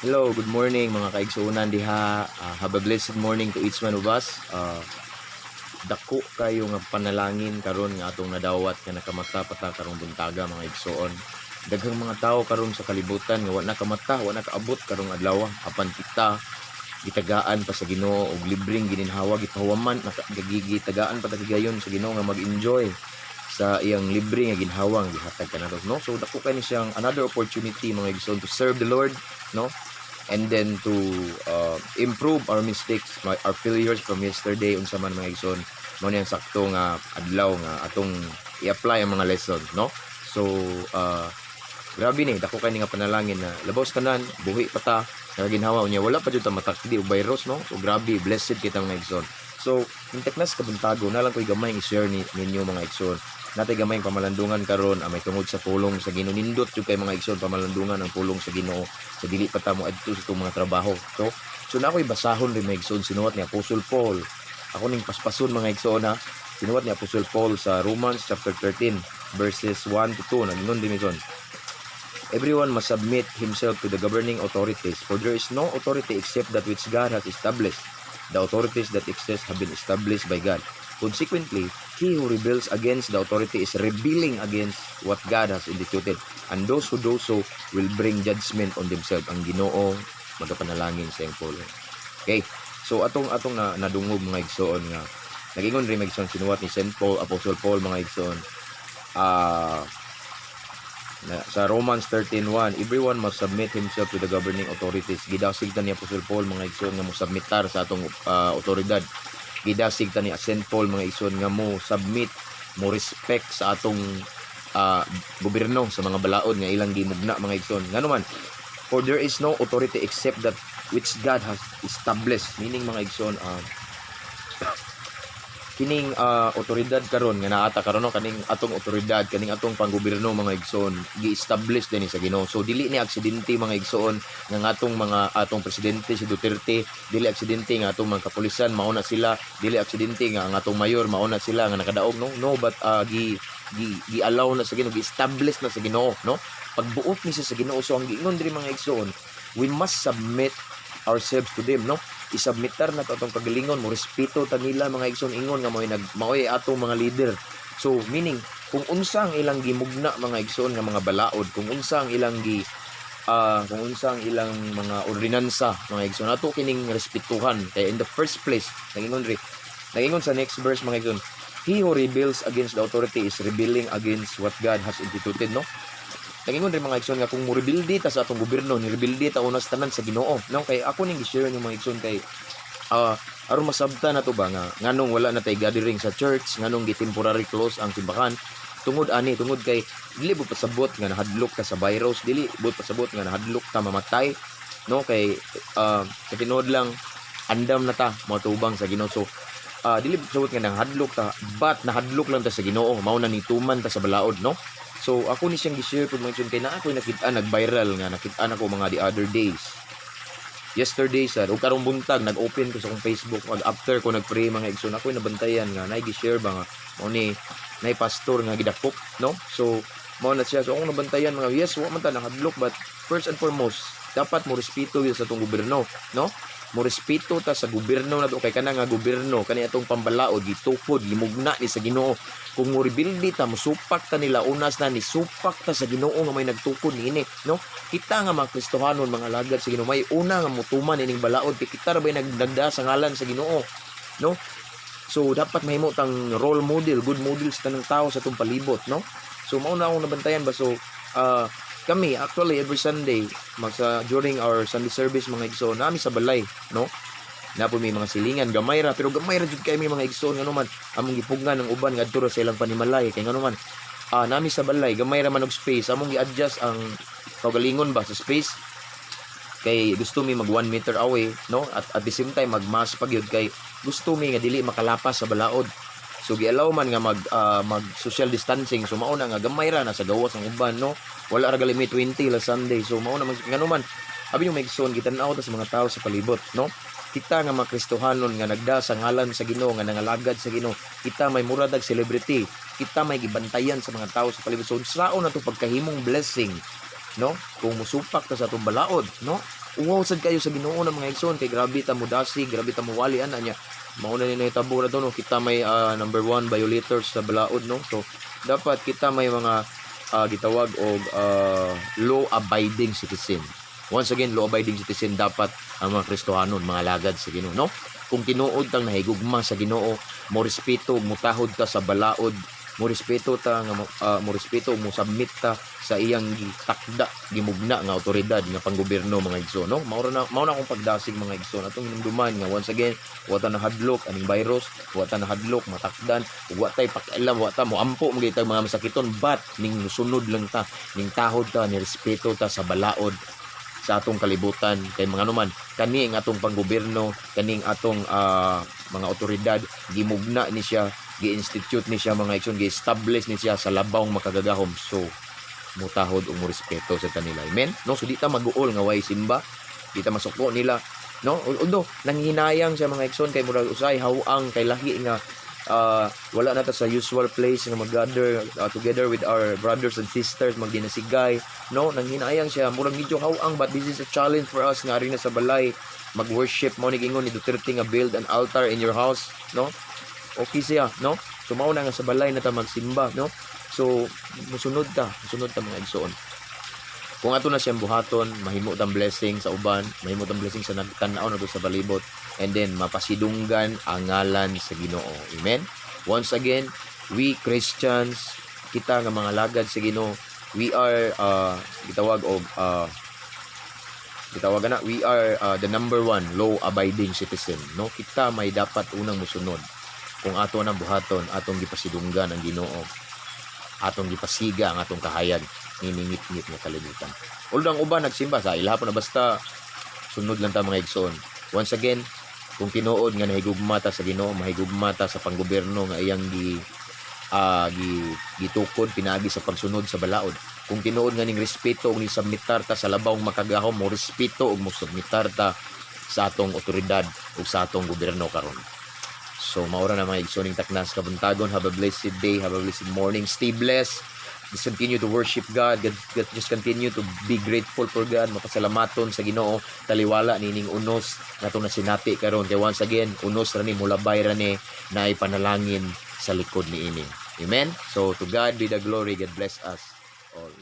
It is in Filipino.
Hello, good morning mga kaigsuunan diha. Have a blessed morning to each one of us. Dako kayo nga panalangin karon nga atong nadawat nga nakamata pata karong buntaga mga igsuon. Daghang mga tao karon sa kalibutan nga wa na kamata, wa na kaabot karong adlaw apan kita gitagaan pa sa Ginoo og libreng gininhawa gipahuwaman gitagaan pa ta gayon sa Ginoo nga mag-enjoy sa iyang libre nga ginhawa nga gihatag kanato, no? So dako kay ni siyang another opportunity mga igsoon to serve the Lord, no? And then to improve our mistakes, our failures from yesterday unsa man mga igsoon mo niyang sakto nga adlaw nga atong i-apply ang mga lesson, no? So grabe ni dako kay ni nga panalangin na labaw tanan buhi pa ta nga ginhawa niya wala pa jud ta matakdi og virus, no? So grabe, blessed kita mga igsoon. So intek nas kabuntago na lang koy gamay i-share ninyo mga igsoon. Natay gamay pamalandungan karon may tungod sa pulong sa Ginoo, nindot jud kay mga igsoon pamalandungan ang pulong sa Ginoo sa dili pa ta mo adto sa itong mga trabaho. So na ako'y basahon rin mga igsoon sinuwat ni Apostle Paul. Ako ning paspason mga igsoon ha. Sinuwat ni Apostle Paul sa Romans chapter 13 verses 1 to 2 nagingon din ison. Everyone must submit himself to the governing authorities, for there is no authority except that which God has established. The authorities that exist have been established by God. Consequently, he who rebels against the authority is rebelling against what God has instituted, and those who do so will bring judgment on themselves. Ang Ginoo magapanalangin sa iyang pulong. Okay, so atong nadungog mga igsoon nga nagingon rin mga igsoon sinuwat ni Saint Paul, Apostle Paul mga igsoon sa Romans 13:1, everyone must submit himself to the governing authorities. Gidasig ta ni Apostle Paul mga igsoon nga mo submitar sa atong otoridad. Gidasig ta ni Saint Paul mga igsoon nga mo submit, mo respect sa atong gobyerno sa mga balaod nga ilang gimugna mga igsoon. Nganuman, for there is no authority except that which God has established. Meaning mga igsoon, kining otoridad karon nga naata karon no kaning atong otoridad kaning atong panggobyerno mga igsoon gi-establish dinhi sa Ginoo. So dili ni aksidente mga igsoon nga atong presidente si Duterte, dili aksidente nga atong mga kapulisan mauna sila, dili aksidente nga ang atong mayor mauna sila nga nakadaog, no but gi-allow na sa Ginoo, gi-establish na sa Ginoo, no? Pagbuot ni sa Ginoo. So ang giingon diri mga igsoon, we must submit ourselves to them, no? Isubmitar na atong kagalingon mo, respeto ta nila mga igsoon ingon nga maoy atong mga leader. So meaning kung unsa ang ilang gimugna mga igsoon nga mga balaod, kung unsa ang ilang mga ordinansa mga igsoon ato kining respetuhan. Kaya in the first place nagingon sa next verse mga igsoon, he who rebels against the authority is rebelling against what God has instituted, no? Nagingon rin mga igsoon nga kung morebildi ta sa atong gobyerno, ni rebeldi ta unas tanan sa Ginoo, no? Kay ako ning gi-share yung mga igsoon kay aron masabta na to ba nga nganong wala na tay gathering sa church, nganong gi-temporary close ang simbahan tungod kay dili bud pasabot nga nahadlok ta sa virus, dili bud pasabot nga nahadlok ta mamatay, no? Kay sa tinuod lang andam na ta matubang sa Ginoo. So dili bud pasabot nga nahadlok ta, but nahadlok lang ta sa Ginoo, mao na nituman ta sa balaod, no? So ako ni siyang gi-share pud mga kay na ako nakita nag-viral nga nakita ako mga the other days. Yesterday sad ug karong buntag nag-open ko sa akong Facebook after ko nag-pray mga igsoon ako nabantayan nga nay gi-share ba nga mao ni nay pastor nga gidakop, no? So mao na siya. So akong nabantayan mga yes wa man ta nakadlok, but first and foremost dapat mo respeto sa atong gobyerno, no? Mo respeto ta sa gobyerno na to kay kana nga gobyerno kani atong pambalaod gitukod gimugna ni sa Ginoo. Kung mo rebildi ta mo supak ta nila unas na ni supak ta sa Ginoo nga may nagtukod niini, no? Kita nga mga Kristohanon mga lagad sa Ginoo may una nga mutuman ining balaod kay kita ra bay nagdagda sa ngalan sa Ginoo, no? So dapat mahimo tang role model, good model sa tanang tao sa atong palibot, no? So mao na akong nabantayan ba. So kami actually every Sunday during our Sunday service mga igsoon nami sa balay, no? Na po may mga silingan gamay ra pero gamay ra jud kay may mga igsoon ngano man among gipugnan ng uban ngadto sa ilang panimalay kay ngano man nami sa balay gamay ra man og space among gi-adjust ang kaugalingon ba sa space kay gusto mi mag 1 meter away, no? At the same time magmas pagyud kay gusto mi nga dili makalapas sa balaod. So gi-allow man nga mag social distancing. So mao na nga gamay ra na sa gawas ang uban, no? Wala ra gali may 20 la Sunday. So mao na ngano man abi yung maigsoon gitan-aw ta sa mga tao sa palibot, no? Kita nga mga Kristohanon nga nagda sa ngalan sa Ginoo nga nangalagad sa Ginoo. Kita may muradag celebrity. Kita may gibantayan sa mga tao sa palibot. So sao na to pagkahimong blessing, no? Kung musupak ta sa atong balaod, no? uwaw sad kayo sa Ginoo na mga igsoon, kay grabe ta mo dasig, grabe ta mo wali ana nya. Mao na ni nahitabo na to no, kita may number 1 violators sa balaod no. So dapat kita may mga gitawag og law abiding citizen. Once again, law abiding citizen dapat ang mga Kristohanon, mga alagad sa Ginoo no. Kung tinuod tang nahigugma sa Ginoo, mo respeto, mutahod ta sa balaod, mo respeto ta nga mo respeto, mo submit ta sa iyang gitakda, gimugna nga awtoridad nga panggobyerno mga igsoon no. Mao na akong pagdasig mga igsoon atong hinumduman nga once again, wa ta nahadlok aning virus, wa ta nahadlok matakdan, wa tay pakialam, wa ta mo ampo mo gitag mga masakiton, but ning sunod lang ta, ning tahod ta, ni respeto ta sa balaod sa atong kalibutan kay mga numan kani ang atong panggobyerno, kaning atong mga awtoridad gimugna ni siya, gi-institute ni siya mga igsoon, gi-establish ni siya sa labawng makagagahom. So mutahod ug mo respeto sa kanila, amen no. So di ta mag-uol nga way simba, di ta masuko nila no. Although nanghinayang sa mga igsoon kay murag usay hawang kay lahi nga wala na ta sa usual place nga mag-gather together with our brothers and sisters, magdinasigay no. Nanghinayang siya, murag medyo hawang, but this is a challenge for us nga ari na sa balay mag-worship. Mo ni gingon ni Duterte nga build an altar in your house no. Okay siya no. So mao na nga sa balay na ta magsimba no. So musunod ta mga igsoon. Kung ato na siyang buhaton, mahimo tang blessing sa uban, mahimo tang blessing sa nagtan-aw na sa balibot, and then mapasidunggan ang ngalan sa Ginoo, amen. Once again, we Christians, kita nga mga lagad sa Ginoo, we are we are the number 1 law abiding citizen no. Kita may dapat unang musunod kung ato nang buhaton, atong gipasidunggan ang Ginoo, atong gipasiga ang atong kahayag, niningit-ngit nga kalibutan. Although ang uban nagsimba sa ilahapon na, basta sunod lang ta mga igsoon. Once again, kung tinuod nga nahigugma ta sa Ginoo, mahigugma ta sa panggobyerno nga iyang gitukod pinaagi sa pagsunod sa balaod. Kung tinuod nga ning respeto ug ni submitar ta sa labawng makagahom, mo respeto ug mo submitar ta sa atong otoridad ug sa atong gobyerno karon. So maura na mga igsoning taknas kabuntagon. Have a blessed day, have a blessed morning, stay blessed. Just continue to worship God. Just continue to be grateful for God. Mapasalamaton sa Ginoo. Taliwala nining unos na itong nasinati karon. Kaya once again, unos rani, mulabay rani, na ipanalangin sa likod ni ini. Amen? So, to God be the glory. God bless us all.